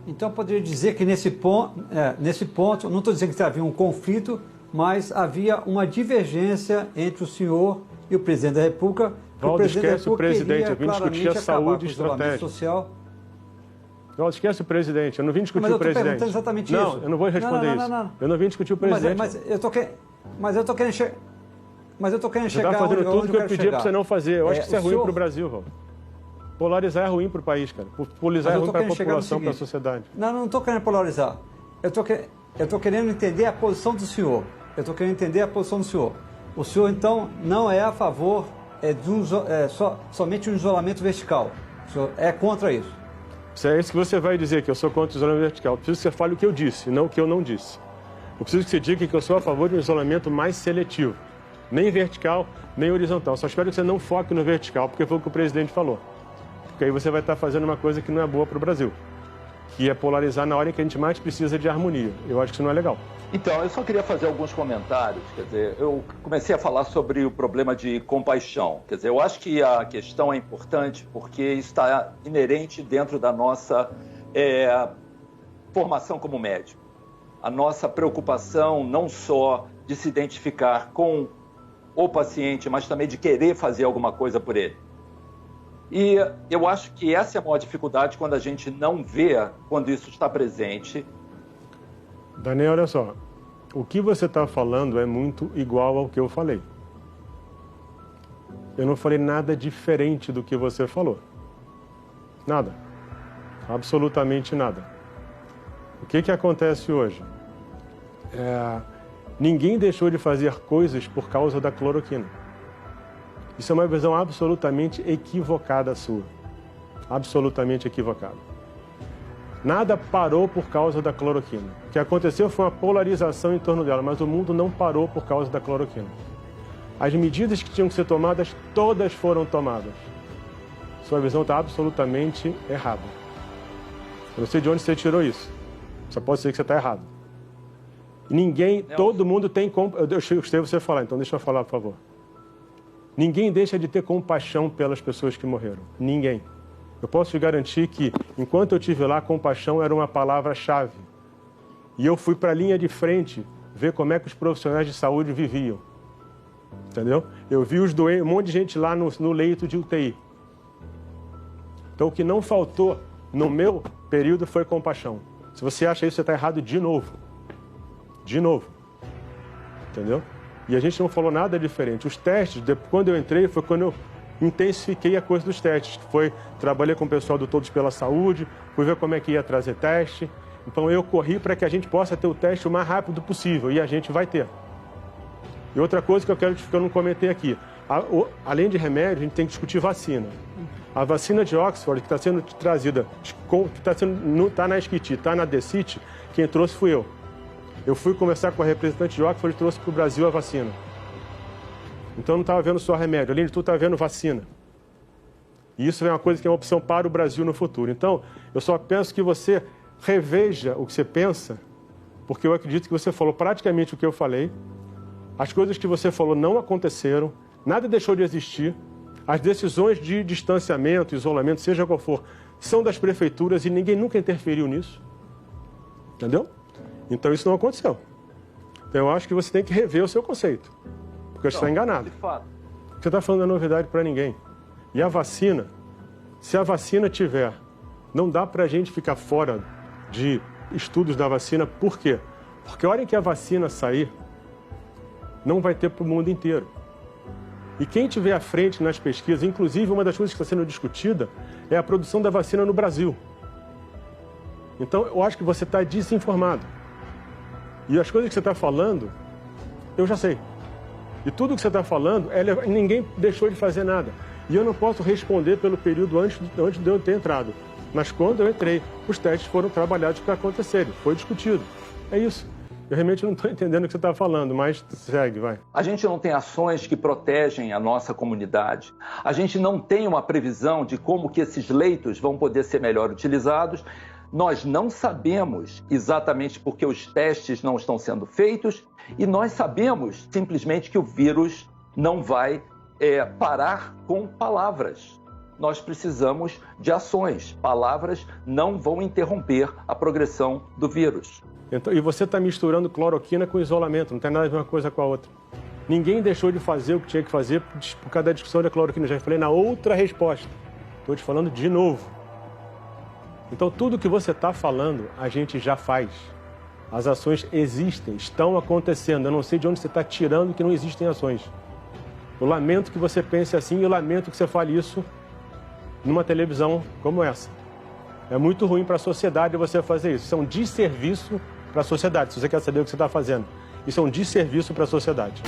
Então, poderia dizer que nesse ponto, não estou dizendo que havia um conflito, mas havia uma divergência entre o senhor e o presidente da República. Valdo, esquece o presidente, eu vim discutir a saúde estratégica. Social. Valdo, esquece o presidente, eu não vim discutir o presidente. Mas eu estou perguntando exatamente isso. Não, eu não vou responder isso. Não. Eu não vim discutir o presidente. Mas eu estou querendo chegar... Você está fazendo tudo que eu pedi para você não fazer. Eu acho que isso é ruim para o Brasil, Valdo. Polarizar é ruim para o país, cara. Polarizar é ruim para a população, para a sociedade. Não estou querendo polarizar. Eu estou querendo entender a posição do senhor. O senhor, então, não é a favor somente um isolamento vertical. O senhor é contra isso? Se é isso que você vai dizer, que eu sou contra o isolamento vertical. Eu preciso que você fale o que eu disse, não o que eu não disse. Eu preciso que você diga que eu sou a favor de um isolamento mais seletivo. Nem vertical, nem horizontal. Só espero que você não foque no vertical, porque foi o que o presidente falou. Porque aí você vai estar fazendo uma coisa que não é boa para o Brasil, que é polarizar na hora em que a gente mais precisa de harmonia. Eu acho que isso não é legal. Então, eu só queria fazer alguns comentários. Quer dizer, eu comecei a falar sobre o problema de compaixão. Quer dizer, eu acho que a questão é importante porque está inerente dentro da nossa formação como médico. A nossa preocupação não só de se identificar com o paciente, mas também de querer fazer alguma coisa por ele. E eu acho que essa é a maior dificuldade quando a gente não vê quando isso está presente. Daniel, olha só. O que você está falando é muito igual ao que eu falei. Eu não falei nada diferente do que você falou. Nada. Absolutamente nada. O que acontece hoje? Ninguém deixou de fazer coisas por causa da cloroquina. Isso é uma visão absolutamente equivocada sua. Absolutamente equivocada. Nada parou por causa da cloroquina. O que aconteceu foi uma polarização em torno dela, mas o mundo não parou por causa da cloroquina. As medidas que tinham que ser tomadas, todas foram tomadas. Sua visão está absolutamente errada. Eu não sei de onde você tirou isso. Só pode ser que você está errado. Ninguém, todo mundo tem... Eu escutei você falar, então deixa eu falar, por favor. Ninguém deixa de ter compaixão pelas pessoas que morreram. Ninguém. Eu posso te garantir que, enquanto eu estive lá, compaixão era uma palavra-chave. E eu fui para a linha de frente ver como é que os profissionais de saúde viviam. Entendeu? Eu vi os doentes, um monte de gente lá no leito de UTI. Então, o que não faltou no meu período foi compaixão. Se você acha isso, você está errado de novo. De novo. Entendeu? E a gente não falou nada diferente. Os testes, quando eu entrei, foi quando eu intensifiquei a coisa dos testes. Trabalhei com o pessoal do Todos pela Saúde, fui ver como é que ia trazer teste. Então eu corri para que a gente possa ter o teste o mais rápido possível, e a gente vai ter. E outra coisa que eu não comentei aqui, além de remédio, a gente tem que discutir vacina. A vacina de Oxford, que está sendo trazida, que está na SCIT, está na DCIT, quem trouxe fui eu. Eu fui conversar com a representante de Oxford e trouxe para o Brasil a vacina. Então não estava vendo só remédio, além de tudo estava vendo vacina. E isso é uma coisa que é uma opção para o Brasil no futuro. Então, eu só penso que você reveja o que você pensa, porque eu acredito que você falou praticamente o que eu falei. As coisas que você falou não aconteceram, nada deixou de existir. As decisões de distanciamento, isolamento, seja qual for, são das prefeituras e ninguém nunca interferiu nisso. Entendeu? Então isso não aconteceu. Então eu acho que você tem que rever o seu conceito, porque você está enganado. Você está falando a novidade para ninguém. E a vacina, se a vacina tiver, não dá para a gente ficar fora de estudos da vacina. Por quê? Porque a hora em que a vacina sair, não vai ter para o mundo inteiro. E quem estiver à frente nas pesquisas, inclusive uma das coisas que está sendo discutida é a produção da vacina no Brasil. Então eu acho que você está desinformado. E as coisas que você está falando, eu já sei. E tudo que você está falando, ninguém deixou de fazer nada. E eu não posso responder pelo período antes de eu ter entrado. Mas quando eu entrei, os testes foram trabalhados para acontecerem. Foi discutido. É isso. Eu realmente não estou entendendo o que você está falando, mas segue, vai. A gente não tem ações que protegem a nossa comunidade. A gente não tem uma previsão de como que esses leitos vão poder ser melhor utilizados. Nós não sabemos exatamente porque os testes não estão sendo feitos e nós sabemos simplesmente que o vírus não vai parar com palavras. nós precisamos de ações. Palavras não vão interromper a progressão do vírus. Então, e você está misturando cloroquina com isolamento, não tem nada a ver uma coisa com a outra. Ninguém deixou de fazer o que tinha que fazer por causa da discussão da cloroquina. Já falei na outra resposta. Estou te falando de novo. Então, tudo que você está falando, a gente já faz. As ações existem, estão acontecendo. Eu não sei de onde você está tirando que não existem ações. Eu lamento que você pense assim e eu lamento que você fale isso numa televisão como essa. É muito ruim para a sociedade você fazer isso. Isso é um desserviço para a sociedade, se você quer saber o que você está fazendo. Isso é um desserviço para a sociedade.